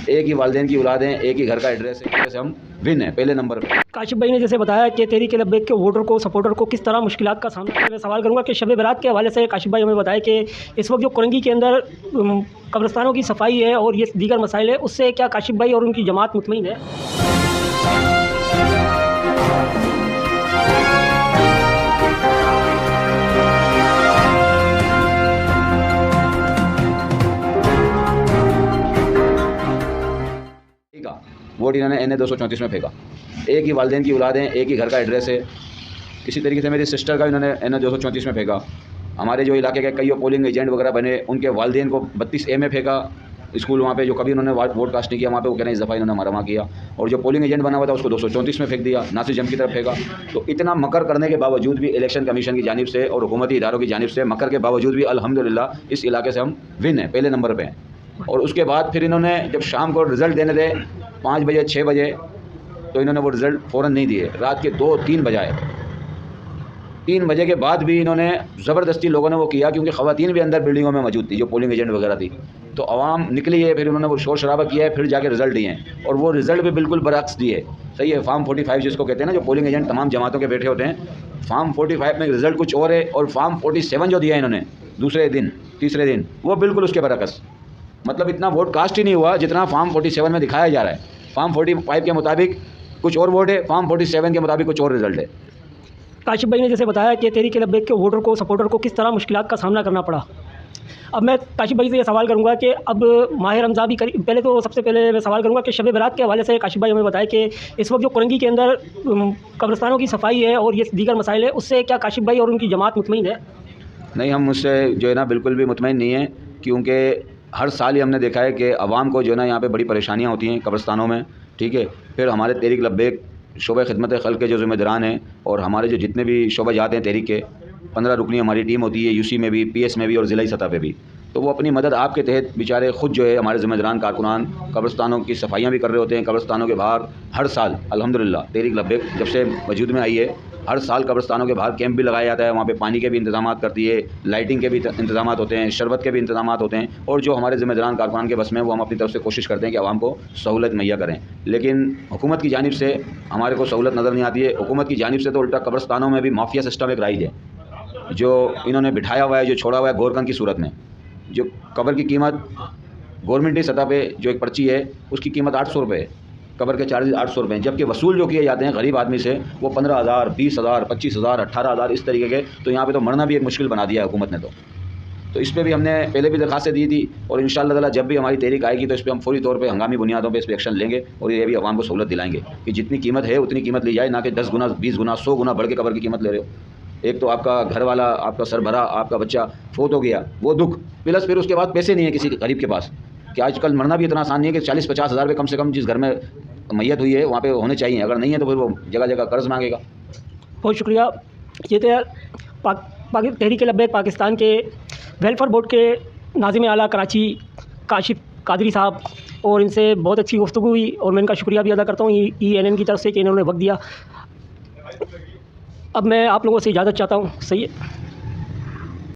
एक ही वालिदैन की औलाद हैं, एक ही घर का एड्रेस है, जैसे हम विन है पहले नंबर पे। काशिफ भाई ने जैसे बताया कि तहरीक लब्बैक के वोटर को सपोर्टर को किस तरह मुश्किलात का सामना मैं सवाल करूंगा कि शब बरात के हवाले से काशिफ भाई हमें बताया कि इस वक्त जो कुरंगी के अंदर कब्रिस्तानों की सफाई है और ये दीगर मसाइल है, उससे क्या काशिफ भाई और उनकी जमात मुतमईन है? वोट इन्होंने NA 234 में फेंका। एक ही वालिदैन की औलाद हैं, एक ही घर का एड्रेस है। इसी तरीके से मेरी सिस्टर का इन्होंने NA 234 में फेंका। हमारे जो इलाके के कई पोलिंग एजेंट वगैरह बने, उनके वालिदैन को 32A में फेंका। स्कूल वहाँ पे जो कभी उन्होंने वोट कास्ट नहीं किया, वहाँ पे वो कह रहे हैं इस दफ़ा इन्होंने मरमा किया। और जो पोलिंग एजेंट बना हुआ था उसको 234 में फेंक दिया, नासिर जम की तरफ फेंका। तो इतना मकर करने के बावजूद भी इलेक्शन कमीशन की जानिब से और हुकूमती इदारों की जानिब से मकर के बावजूद भी अल्हम्दुलिल्लाह इस इलाके से हम विन है, पहले नंबर पर हैं। और उसके बाद फिर इन्होंने जब शाम को रिज़ल्ट देने थे 5 बजे 6 बजे, तो इन्होंने वो रिज़ल्ट फ़ौरन नहीं दिए। रात के 2-3 बजाए, 3 बजे के बाद भी इन्होंने ज़बरदस्ती लोगों ने वो किया, क्योंकि ख़वातीन भी अंदर बिल्डिंगों में मौजूद थी जो पोलिंग एजेंट वगैरह थी। तो आवाम निकली है, फिर उन्होंने वो शोर शराबा किया है, फिर जाके रिज़ल्ट दिए हैं। और वो रिज़ल्ट भी बिल्कुल बरअक्स दिए। सही है, फार्म 45 जिसको कहते हैं ना, जो पोलिंग एजेंट तमाम जमातों के बैठे होते हैं, फार्म 45 में रिज़ल्ट कुछ और है, और फार्म 47 जो दिया है इन्होंने दूसरे दिन तीसरे दिन, वो बिल्कुल उसके बरअक्स। मतलब इतना वोट कास्ट ही नहीं हुआ जितना फार्म 47 में दिखाया जा रहा है। फार्म 45 के मुताबिक कुछ और वोट है, फार्म 47 के मुताबिक कुछ और रिजल्ट है। काशिफ भाई ने जैसे बताया कि तहरीक लब्बैक के वोटर को सपोर्टर को किस तरह मुश्किलात का सामना करना पड़ा। अब मैं काशिफ भाई से ये सवाल करूंगा कि अब माह रमज़ान भी पहले तो सबसे पहले मैं सवाल करूंगा कि शब बरात के हवाले से काशिफ भाई हमें बताया कि इस वक्त जो कुरंगी के अंदर कब्रिस्तानों की सफाई है और ये दीगर मसाइल है, उससे क्या काशिफ भाई और उनकी जमात मुतमईन है? नहीं, हम उससे जो है ना बिल्कुल भी मुतमईन नहीं है, क्योंकि हर साल ही हमने देखा है कि आवाम को जो है ना यहाँ पे बड़ी परेशानियाँ होती हैं कब्रिस्तानों में। ठीक है, फिर हमारे तहरीक लब्बैक शोबे खिदमत खल्क़ के जो ज़िम्मेदारान हैं और हमारे जो जितने भी शोबा जाते हैं तहरीक के, 15 रुकनी हमारी टीम होती है, UC में भी, PS में भी और ज़िलाई सतह पे भी। तो वो अपनी मदद आपके तहत बेचारे ख़ुद जो है हमारे ज़िम्मेदारान कारकुनान कब्रिस्तानों की सफाइयाँ भी कर रहे होते हैं। कब्रिस्तानों के बाहर हर साल अल्हम्दुलिल्लाह तहरीक लब्बैक जब से वजूद में आई है, हर साल कब्रिस्तानों के बाहर कैंप भी लगाया जाता है। वहाँ पे पानी के भी इंतजाम करती है, लाइटिंग के भी इंतजाम होते हैं, शरबत के भी इंतजाम होते हैं। और जो हमारे ज़िम्मेदारान कारकुनान के बस में, वो हम अपनी तरफ से कोशिश करते हैं कि आवाम को सहूलत मुहैया करें। लेकिन हुकूमत की जानिब से हमारे को सहूलत नज़र नहीं आती है। हुकूमत की जानिब से तो उल्टा कब्रिस्तानों में भी माफिया सिस्टम एक राइज है, जो इन्होंने बिठाया हुआ है, जो छोड़ा हुआ है गोरकन की सूरत में। जो कब्र की कीमत गवर्नमेंटी सतह पे जो एक पर्ची है उसकी कीमत 800 रुपये है, कब्र के चार्जेस 800 रुपये हैं, जबकि वसूल जो किए जाते हैं गरीब आदमी से वो 15,000, 20,000, 25,000, 18,000 इस तरीके के। तो यहाँ पे तो मरना भी एक मुश्किल बना दिया है हुकूमत ने। तो इस पर भी हमने पहले भी दरखास्तें दी थी, और इंशाअल्लाह ताला जब भी हमारी तहरीक आएगी तो इस पर हम फौरी तौर पर हंगामी बुनियादों पर इस पर एक्शन लेंगे और ये भी आवाम को सहूलत दिलाएंगे कि जितनी कीमत है उतनी कीमत ली जाए, ना कि 10 गुना, 20 गुना, 100 गुना बढ़ के कब्र की कीमत ले रहे हो। एक तो आपका घर वाला, आपका सरबरा, आपका बच्चा फोत हो गया, वो दुख, प्लस फिर उसके बाद पैसे नहीं है किसी गरीब के पास, कि आजकल मरना भी इतना आसान नहीं है कि 40-50 हज़ार रुपये कम से कम जिस घर में मैयत हुई है वहाँ पे होने चाहिए। अगर नहीं है तो फिर वो जगह जगह कर्ज मांगेगा। बहुत शुक्रिया। ये तो तहरीक लब्बैक पाकिस्तान के वेलफेयर बोर्ड के नाज़िम आला कराची काशिफ कादरी साहब, और इनसे बहुत अच्छी गुफ्तगू हुई और मैं इनका शुक्रिया भी अदा करता हूँ ENN की तरफ से कि इन्होंने वक्त दिया। अब मैं आप लोगों से इजाज़त चाहता हूँ। सही है।